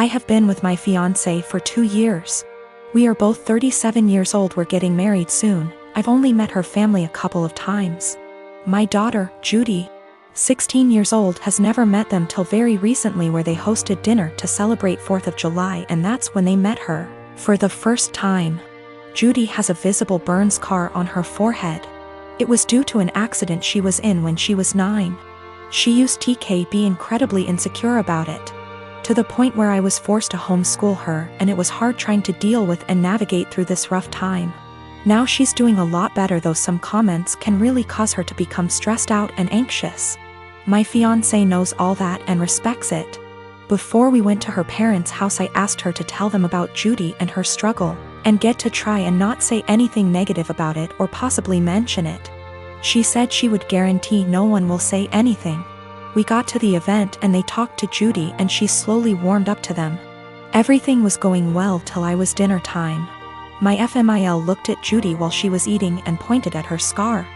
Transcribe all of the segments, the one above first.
I have been with my fiancé for 2 years. We are both 37 years old. We're getting married soon. I've only met her family a couple of times. My daughter, Judy, 16 years old, has never met them till very recently, where they hosted dinner to celebrate 4th of July, and that's when they met her for the first time. Judy has a visible burn scar on her forehead. It was due to an accident she was in when she was 9. She used to be incredibly insecure about it, to the point where I was forced to homeschool her, and it was hard trying to deal with and navigate through this rough time. Now she's doing a lot better, though some comments can really cause her to become stressed out and anxious. My fiancé knows all that and respects it. Before we went to her parents' house, I asked her to tell them about Judy and her struggle, and get to try and not say anything negative about it or possibly mention it. She said she would guarantee no one will say anything. We got to the event and they talked to Judy, and she slowly warmed up to them. Everything was going well till it was dinner time. My FMIL looked at Judy while she was eating and pointed at her scar,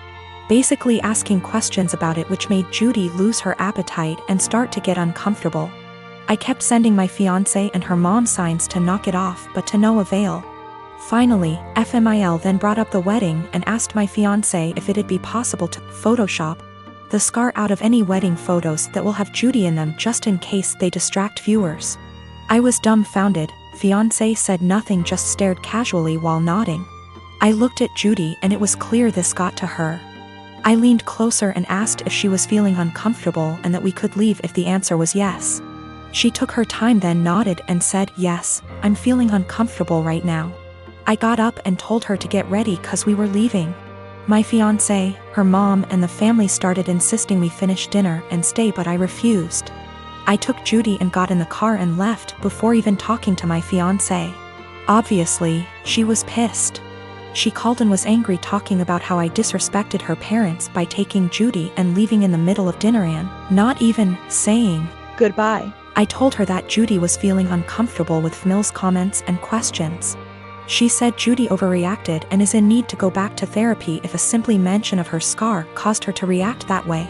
basically asking questions about it, which made Judy lose her appetite and start to get uncomfortable. I kept sending my fiancé and her mom signs to knock it off, but to no avail. Finally, FMIL then brought up the wedding and asked my fiancé if it'd be possible to Photoshop the scar out of any wedding photos that will have Judy in them, just in case they distract viewers. I was dumbfounded. Fiancé said nothing, just stared casually while nodding. I looked at Judy and it was clear this got to her. I leaned closer and asked if she was feeling uncomfortable and that we could leave if the answer was yes. She took her time, then nodded and said, "Yes, I'm feeling uncomfortable right now." I got up and told her to get ready cause we were leaving. My fiancé, her mom and the family started insisting we finish dinner and stay, but I refused. I took Judy and got in the car and left before even talking to my fiancé. Obviously, she was pissed. She called and was angry, talking about how I disrespected her parents by taking Judy and leaving in the middle of dinner and not even saying goodbye. I told her that Judy was feeling uncomfortable with Mills' comments and questions. She said Judy overreacted and is in need to go back to therapy if a simply mention of her scar caused her to react that way.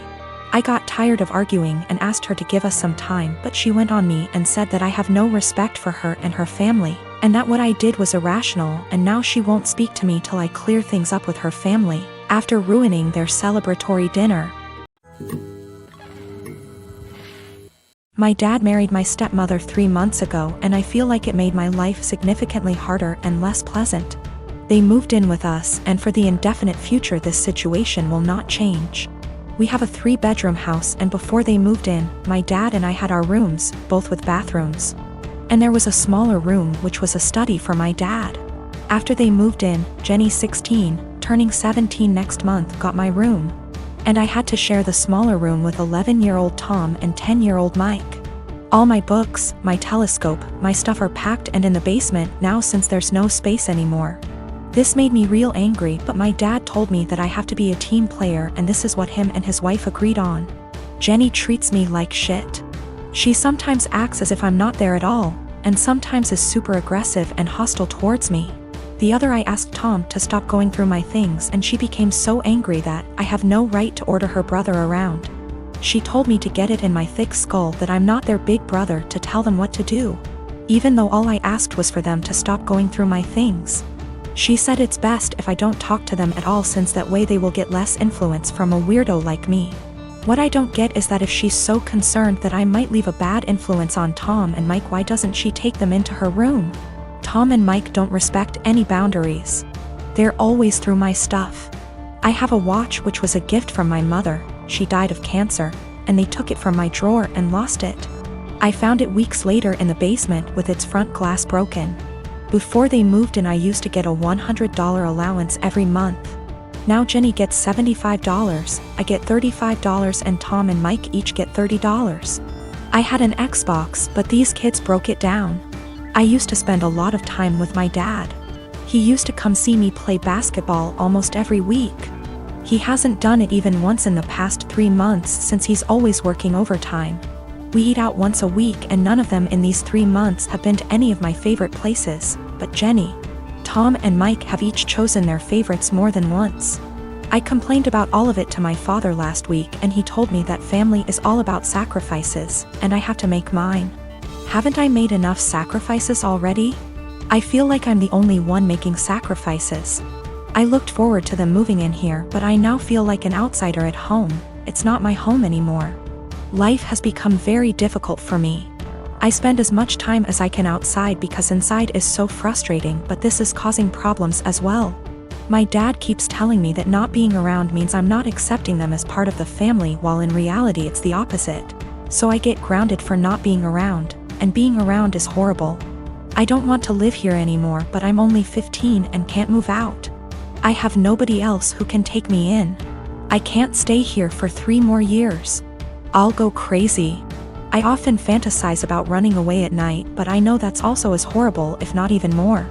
I got tired of arguing and asked her to give us some time, but she went on me and said that I have no respect for her and her family, and that what I did was irrational, and now she won't speak to me till I clear things up with her family, after ruining their celebratory dinner. My dad married my stepmother 3 months ago, and I feel like it made my life significantly harder and less pleasant. They moved in with us, and for the indefinite future this situation will not change. We have a 3-bedroom house, and before they moved in, my dad and I had our rooms, both with bathrooms. And there was a smaller room which was a study for my dad. After they moved in, Jenny, 16, turning 17 next month, got my room. And I had to share the smaller room with 11-year-old Tom and 10-year-old Mike. All my books, my telescope, my stuff are packed and in the basement now since there's no space anymore. This made me real angry, but my dad told me that I have to be a team player, and this is what him and his wife agreed on. Jenny treats me like shit. She sometimes acts as if I'm not there at all, and sometimes is super aggressive and hostile towards me. The other, I asked Tom to stop going through my things, and she became so angry that I have no right to order her brother around. She told me to get it in my thick skull that I'm not their big brother to tell them what to do, even though all I asked was for them to stop going through my things. She said it's best if I don't talk to them at all, since that way they will get less influence from a weirdo like me. What I don't get is that if she's so concerned that I might leave a bad influence on Tom and Mike, why doesn't she take them into her room? Tom and Mike don't respect any boundaries. They're always through my stuff. I have a watch which was a gift from my mother. She died of cancer, and they took it from my drawer and lost it. I found it weeks later in the basement with its front glass broken. Before they moved in, I used to get a $100 allowance every month. Now Jenny gets $75, I get $35, and Tom and Mike each get $30. I had an Xbox, but these kids broke it down. I used to spend a lot of time with my dad. He used to come see me play basketball almost every week. He hasn't done it even once in the past 3 months since he's always working overtime. We eat out once a week, and none of them in these 3 months have been to any of my favorite places, but Jenny, Tom and Mike have each chosen their favorites more than once. I complained about all of it to my father last week, and he told me that family is all about sacrifices, and I have to make mine. Haven't I made enough sacrifices already? I feel like I'm the only one making sacrifices. I looked forward to them moving in here, but I now feel like an outsider at home. It's not my home anymore. Life has become very difficult for me. I spend as much time as I can outside because inside is so frustrating, but this is causing problems as well. My dad keeps telling me that not being around means I'm not accepting them as part of the family, while in reality it's the opposite. So I get grounded for not being around, and being around is horrible. I don't want to live here anymore, but I'm only 15 and can't move out. I have nobody else who can take me in. I can't stay here for 3 more years. I'll go crazy. I often fantasize about running away at night, but I know that's also as horrible, if not even more.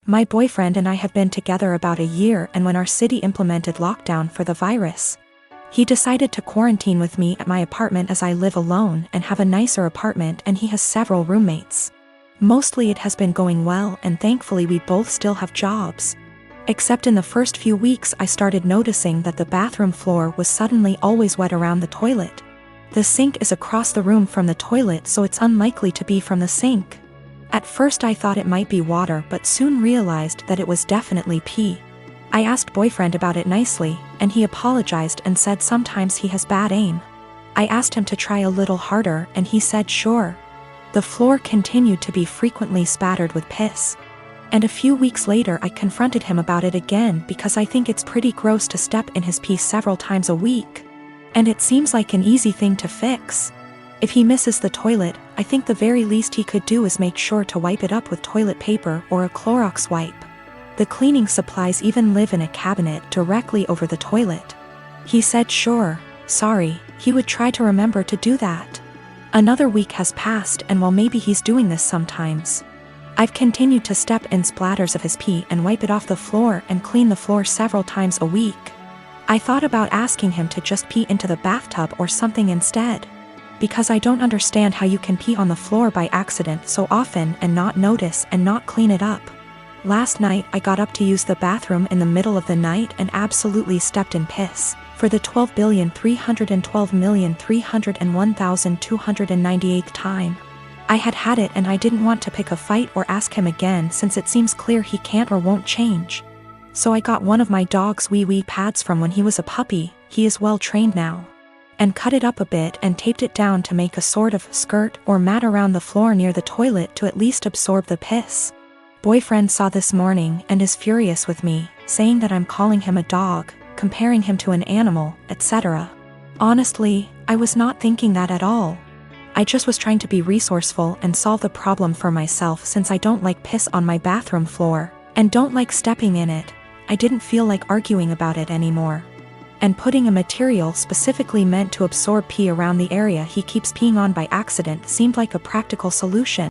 My boyfriend and I have been together about a year, and when our city implemented lockdown for the virus, he decided to quarantine with me at my apartment as I live alone and have a nicer apartment, and he has several roommates. Mostly it has been going well, and thankfully we both still have jobs. Except in the first few weeks I started noticing that the bathroom floor was suddenly always wet around the toilet. The sink is across the room from the toilet, so it's unlikely to be from the sink. At first I thought it might be water, but soon realized that it was definitely pee. I asked boyfriend about it nicely, and he apologized and said sometimes he has bad aim. I asked him to try a little harder, and he said sure. The floor continued to be frequently spattered with piss. And a few weeks later I confronted him about it again because I think it's pretty gross to step in his pee several times a week. And it seems like an easy thing to fix. If he misses the toilet, I think the very least he could do is make sure to wipe it up with toilet paper or a Clorox wipe. The cleaning supplies even live in a cabinet directly over the toilet. He said sure, sorry, he would try to remember to do that. Another week has passed, and while maybe he's doing this sometimes, I've continued to step in splatters of his pee and wipe it off the floor and clean the floor several times a week. I thought about asking him to just pee into the bathtub or something instead, because I don't understand how you can pee on the floor by accident so often and not notice and not clean it up. Last night I got up to use the bathroom in the middle of the night and absolutely stepped in piss, for the 12,312,301,298th time. I had it, and I didn't want to pick a fight or ask him again since it seems clear he can't or won't change. So I got one of my dog's wee pads from when he was a puppy, he is well trained now, and cut it up a bit and taped it down to make a sort of skirt or mat around the floor near the toilet to at least absorb the piss. Boyfriend saw this morning and is furious with me, saying that I'm calling him a dog, comparing him to an animal, etc. Honestly, I was not thinking that at all. I just was trying to be resourceful and solve the problem for myself since I don't like piss on my bathroom floor, and don't like stepping in it. I didn't feel like arguing about it anymore. And putting a material specifically meant to absorb pee around the area he keeps peeing on by accident seemed like a practical solution.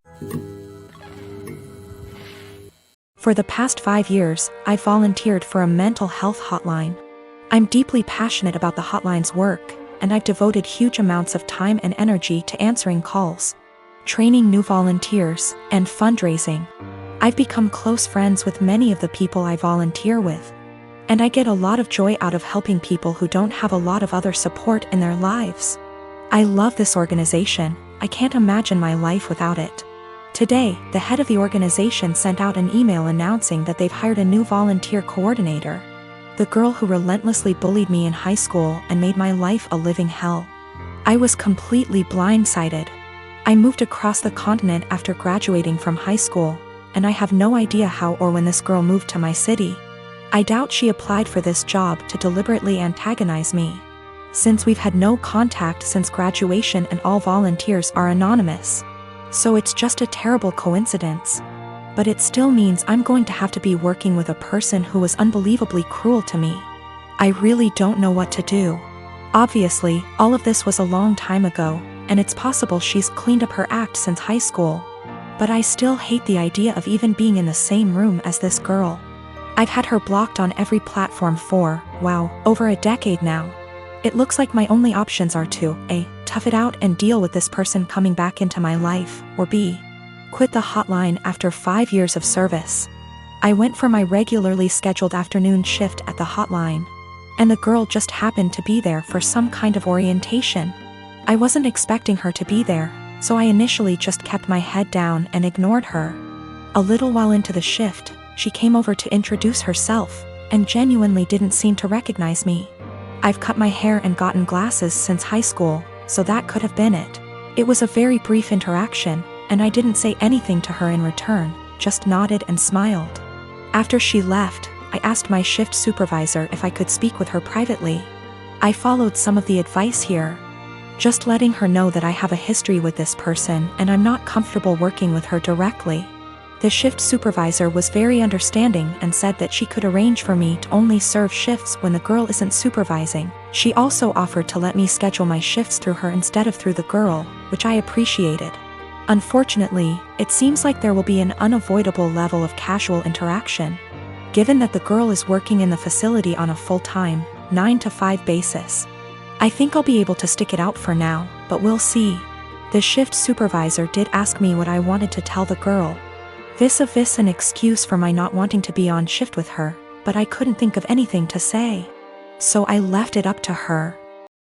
For the past 5 years, I volunteered for a mental health hotline. I'm deeply passionate about the hotline's work, and I've devoted huge amounts of time and energy to answering calls, training new volunteers, and fundraising. I've become close friends with many of the people I volunteer with, and I get a lot of joy out of helping people who don't have a lot of other support in their lives. I love this organization. I can't imagine my life without it. Today, the head of the organization sent out an email announcing that they've hired a new volunteer coordinator, the girl who relentlessly bullied me in high school and made my life a living hell. I was completely blindsided. I moved across the continent after graduating from high school, and I have no idea how or when this girl moved to my city. I doubt she applied for this job to deliberately antagonize me, since we've had no contact since graduation and all volunteers are anonymous. So it's just a terrible coincidence. But it still means I'm going to have to be working with a person who was unbelievably cruel to me. I really don't know what to do. Obviously, all of this was a long time ago, and it's possible she's cleaned up her act since high school. But I still hate the idea of even being in the same room as this girl. I've had her blocked on every platform for, wow, over a decade now. It looks like my only options are to A, tough it out and deal with this person coming back into my life, or B, quit the hotline after 5 years of service. I went for my regularly scheduled afternoon shift at the hotline, and the girl just happened to be there for some kind of orientation. I wasn't expecting her to be there, so I initially just kept my head down and ignored her. A little while into the shift, she came over to introduce herself, and genuinely didn't seem to recognize me. I've cut my hair and gotten glasses since high school, so that could have been it. It was a very brief interaction, and I didn't say anything to her in return, just nodded and smiled. After she left, I asked my shift supervisor if I could speak with her privately. I followed some of the advice here, just letting her know that I have a history with this person and I'm not comfortable working with her directly. The shift supervisor was very understanding and said that she could arrange for me to only serve shifts when the girl isn't supervising. She also offered to let me schedule my shifts through her instead of through the girl, which I appreciated. Unfortunately, it seems like there will be an unavoidable level of casual interaction, given that the girl is working in the facility on a full-time, 9-to-5 basis. I think I'll be able to stick it out for now, but we'll see. The shift supervisor did ask me what I wanted to tell the girl. Vis-a-vis an excuse for my not wanting to be on shift with her, but I couldn't think of anything to say. So I left it up to her.